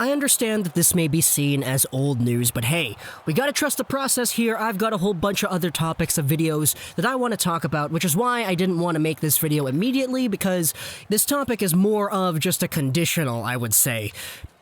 I understand that this may be seen as old news, but hey, we gotta trust the process here. I've got a whole bunch of other topics of videos that I want to talk about, which is why I didn't want to make this video immediately, because this topic is more of just a conditional, I would say.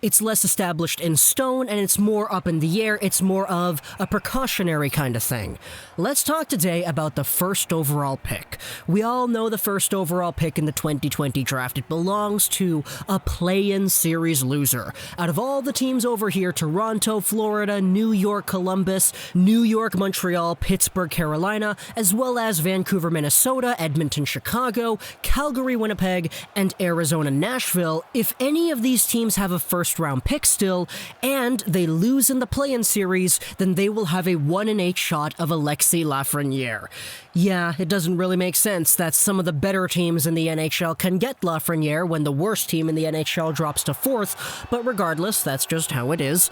It's less established in stone, and it's more up in the air. It's more of a precautionary kind of thing. Let's talk today about the first overall pick. We all know the first overall pick in the 2020 draft. It belongs to a play-in series loser. Out of all the teams over here, Toronto, Florida, New York, Columbus, New York, Montreal, Pittsburgh, Carolina, as well as Vancouver, Minnesota, Edmonton, Chicago, Calgary, Winnipeg, and Arizona, Nashville, if any of these teams have a first-round pick still, and they lose in the play-in series, then they will have a 1 in 8 shot of Alexis Lafreniere. Yeah, it doesn't really make sense that some of the better teams in the NHL can get Lafreniere when the worst team in the NHL drops to 4th, but regardless, that's just how it is.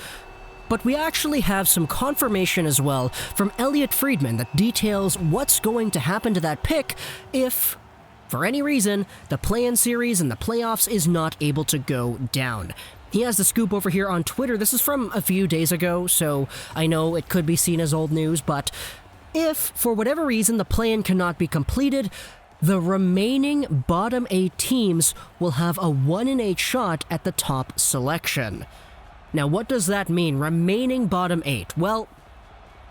But we actually have some confirmation as well from Elliotte Friedman that details what's going to happen to that pick if, for any reason, the play-in series and the playoffs is not able to go down. He has the scoop over here on Twitter. This is from a few days ago, so I know it could be seen as old news, but if, for whatever reason, the play-in cannot be completed, the remaining bottom 8 teams will have a 1 in 8 shot at the top selection. Now, what does that mean, remaining bottom 8? Well,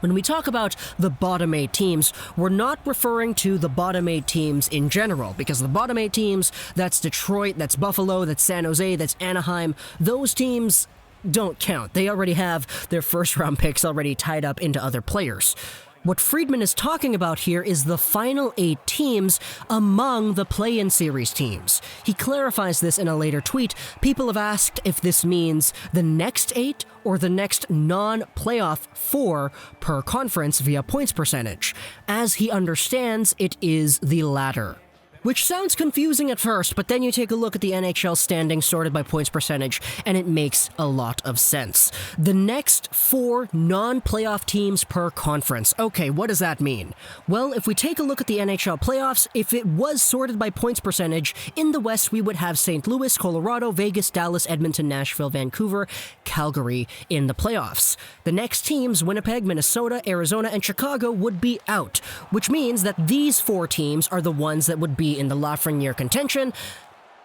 when we talk about the bottom 8 teams, we're not referring to the bottom 8 teams in general, because the bottom 8 teams, that's Detroit, that's Buffalo, that's San Jose, that's Anaheim, those teams don't count. They already have their first-round picks already tied up into other players. What Friedman is talking about here is the final 8 teams among the play-in series teams. He clarifies this in a later tweet. People have asked if this means the next 8 or the next non-playoff 4 per conference via points percentage. As he understands, it is the latter. Which sounds confusing at first, but then you take a look at the NHL standings sorted by points percentage, and it makes a lot of sense. The next 4 non-playoff teams per conference. Okay, what does that mean? Well, if we take a look at the NHL playoffs, if it was sorted by points percentage, in the West we would have St. Louis, Colorado, Vegas, Dallas, Edmonton, Nashville, Vancouver, Calgary in the playoffs. The next teams, Winnipeg, Minnesota, Arizona, and Chicago, would be out, which means that these 4 teams are the ones that would be in the Lafreniere contention,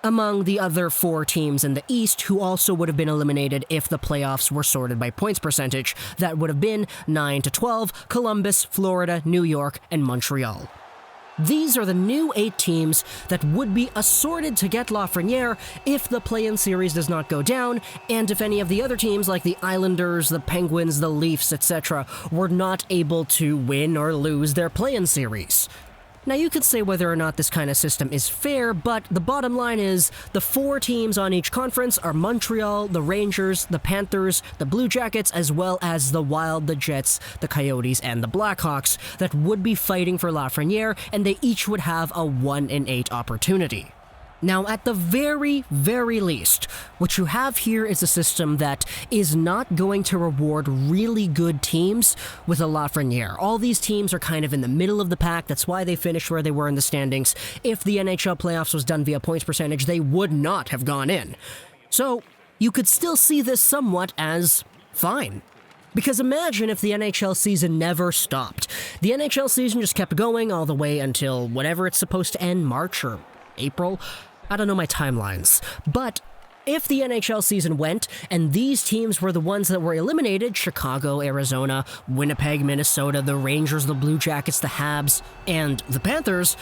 among the other 4 teams in the East who also would have been eliminated if the playoffs were sorted by points percentage. That would have been 9 to 12, Columbus, Florida, New York, and Montreal. These are the new 8 teams that would be assorted to get Lafreniere if the play-in series does not go down, and if any of the other teams like the Islanders, the Penguins, the Leafs, etc. were not able to win or lose their play-in series. Now, you could say whether or not this kind of system is fair, but the bottom line is the 4 teams on each conference are Montreal, the Rangers, the Panthers, the Blue Jackets, as well as the Wild, the Jets, the Coyotes, and the Blackhawks that would be fighting for Lafreniere, and they each would have a 1 in 8 opportunity. Now, at the very, very least, what you have here is a system that is not going to reward really good teams with a Lafreniere. All these teams are kind of in the middle of the pack. That's why they finished where they were in the standings. If the NHL playoffs was done via points percentage, they would not have gone in. So, you could still see this somewhat as fine. Because imagine if the NHL season never stopped. The NHL season just kept going all the way until whenever it's supposed to end, March or April. I don't know my timelines, but if the NHL season went and these teams were the ones that were eliminated, Chicago, Arizona, Winnipeg, Minnesota, the Rangers, the Blue Jackets, the Habs, and the Panthers,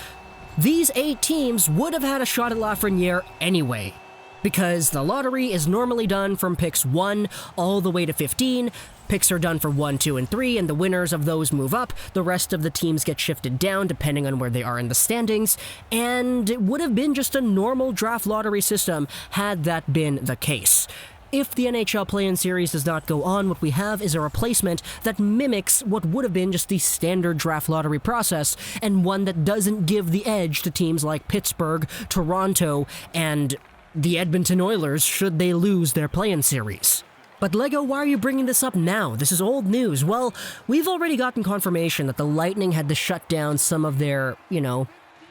these 8 teams would have had a shot at Lafreniere anyway. Because the lottery is normally done from picks 1 all the way to 15. Picks are done for 1, 2, and 3, and the winners of those move up. The rest of the teams get shifted down depending on where they are in the standings, and it would have been just a normal draft lottery system had that been the case. If the NHL play-in series does not go on, what we have is a replacement that mimics what would have been just the standard draft lottery process, and one that doesn't give the edge to teams like Pittsburgh, Toronto, and the Edmonton Oilers should they lose their play-in series. But Lego, why are you bringing this up now? This is old news. Well, we've already gotten confirmation that the Lightning had to shut down some of their,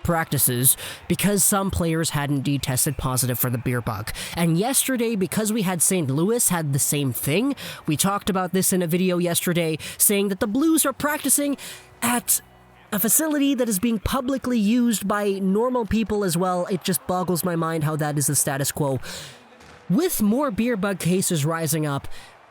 practices because some players had indeed tested positive for the beer bug. And yesterday, because we had St. Louis had the same thing, we talked about this in a video yesterday, saying that the Blues are practicing at a facility that is being publicly used by normal people as well. It just boggles my mind how that is the status quo. With more beer bug cases rising up,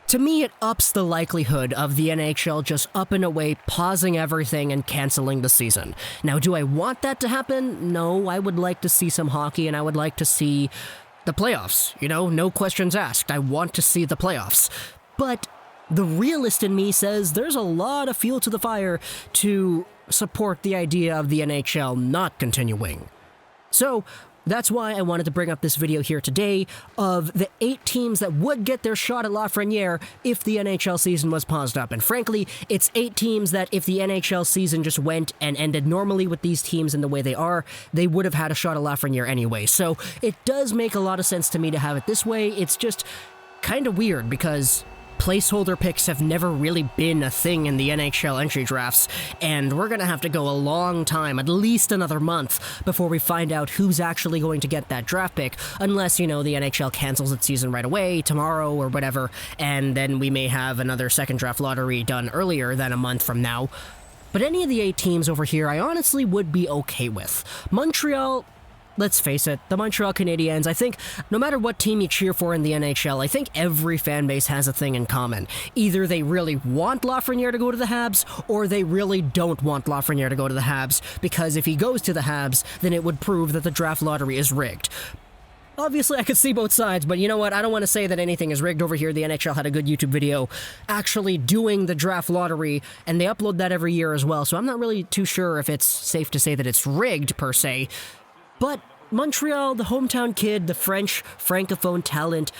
to me it ups the likelihood of the NHL just up and away, pausing everything and canceling the season. Now, do I want that to happen? No, I would like to see some hockey and I would like to see the playoffs. You know, no questions asked. I want to see the playoffs. But the realist in me says there's a lot of fuel to the fire to support the idea of the NHL not continuing. So, that's why I wanted to bring up this video here today of the 8 teams that would get their shot at Lafreniere if the NHL season was paused up. And frankly, it's 8 teams that if the NHL season just went and ended normally with these teams in the way they are, they would have had a shot at Lafreniere anyway. So it does make a lot of sense to me to have it this way. It's just kind of weird because placeholder picks have never really been a thing in the NHL entry drafts, and we're gonna have to go a long time, at least another month, before we find out who's actually going to get that draft pick, unless, you know, the NHL cancels its season right away, tomorrow or whatever, and then we may have another second draft lottery done earlier than a month from now. But any of the 8 teams over here, I honestly would be okay with. Montreal, let's face it, the Montreal Canadiens, I think no matter what team you cheer for in the NHL, I think every fan base has a thing in common. Either they really want Lafreniere to go to the Habs, or they really don't want Lafreniere to go to the Habs, because if he goes to the Habs, then it would prove that the draft lottery is rigged. Obviously, I could see both sides, but you know what? I don't want to say that anything is rigged over here. The NHL had a good YouTube video actually doing the draft lottery, and they upload that every year as well, so I'm not really too sure if it's safe to say that it's rigged, per se. But Montreal, the hometown kid, the French francophone talent,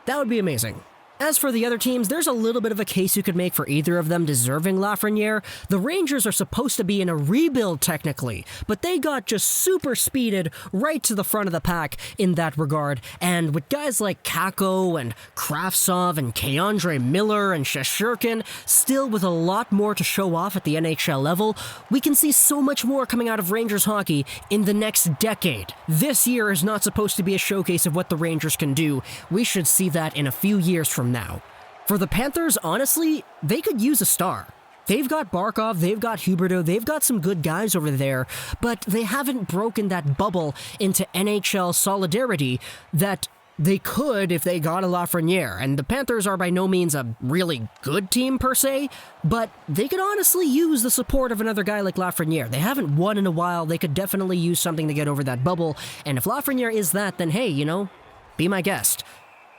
that would be amazing. As for the other teams, there's a little bit of a case you could make for either of them deserving Lafreniere. The Rangers are supposed to be in a rebuild technically, but they got just super speeded right to the front of the pack in that regard. And with guys like Kakko and Kravtsov and K'Andre Miller and Shesterkin still with a lot more to show off at the NHL level, we can see so much more coming out of Rangers hockey in the next decade. This year is not supposed to be a showcase of what the Rangers can do. We should see that in a few years from now. For the Panthers, honestly, they could use a star. They've got Barkov, they've got Huberdeau, they've got some good guys over there, but they haven't broken that bubble into NHL solidarity that they could if they got a Lafreniere. And the Panthers are by no means a really good team per se, but they could honestly use the support of another guy like Lafreniere. They haven't won in a while, they could definitely use something to get over that bubble, and if Lafreniere is that, then hey, you know, be my guest.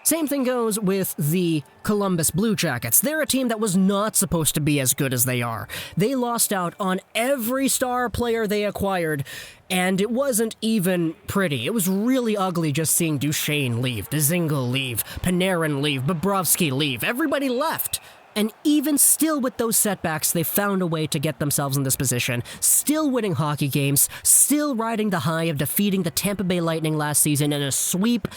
Same thing goes with the Columbus Blue Jackets. They're a team that was not supposed to be as good as they are. They lost out on every star player they acquired, and it wasn't even pretty. It was really ugly just seeing Duchesne leave, Dzingel leave, Panarin leave, Bobrovsky leave. Everybody left. And even still with those setbacks, they found a way to get themselves in this position, still winning hockey games, still riding the high of defeating the Tampa Bay Lightning last season in a sweep.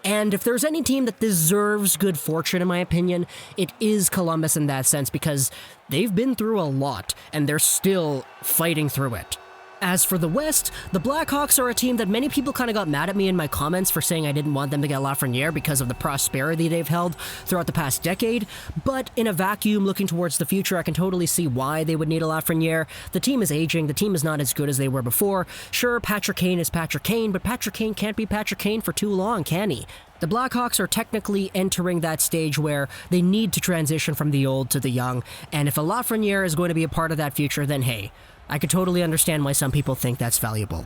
And if there's any team that deserves good fortune, in my opinion, it is Columbus in that sense, because they've been through a lot, and they're still fighting through it. As for the West, the Blackhawks are a team that many people kind of got mad at me in my comments for saying I didn't want them to get Lafreniere because of the prosperity they've held throughout the past decade, but in a vacuum looking towards the future, I can totally see why they would need a Lafreniere. The team is aging, the team is not as good as they were before. Sure, Patrick Kane is Patrick Kane, but Patrick Kane can't be Patrick Kane for too long, can he? The Blackhawks are technically entering that stage where they need to transition from the old to the young, and if a Lafreniere is going to be a part of that future, then hey, I could totally understand why some people think that's valuable.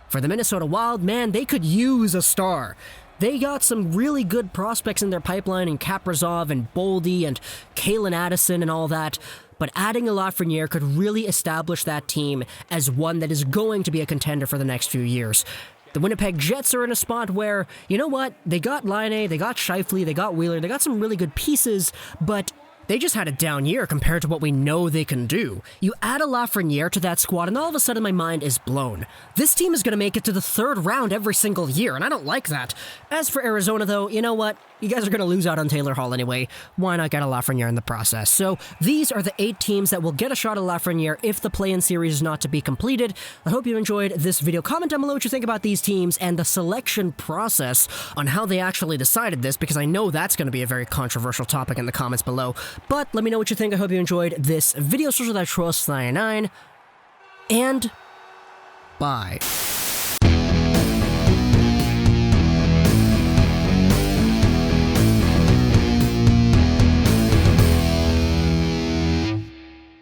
For the Minnesota Wild, man, they could use a star. They got some really good prospects in their pipeline in Kaprizov and Boldy and Kalen Addison and all that, but adding a Lafreniere could really establish that team as one that is going to be a contender for the next few years. The Winnipeg Jets are in a spot where, you know what, they got Laine, they got Scheifele, they got Wheeler, they got some really good pieces, but they just had a down year compared to what we know they can do. You add a Lafreniere to that squad and all of a sudden my mind is blown. This team is going to make it to the 3rd round every single year, and I don't like that. As for Arizona though, you know what? You guys are going to lose out on Taylor Hall anyway. Why not get a Lafreniere in the process? So these are the 8 teams that will get a shot at Lafreniere if the play-in series is not to be completed. I hope you enjoyed this video. Comment down below what you think about these teams and the selection process on how they actually decided this, because I know that's going to be a very controversial topic in the comments below. But let me know what you think. I hope you enjoyed this video. So that Trust 99, and bye.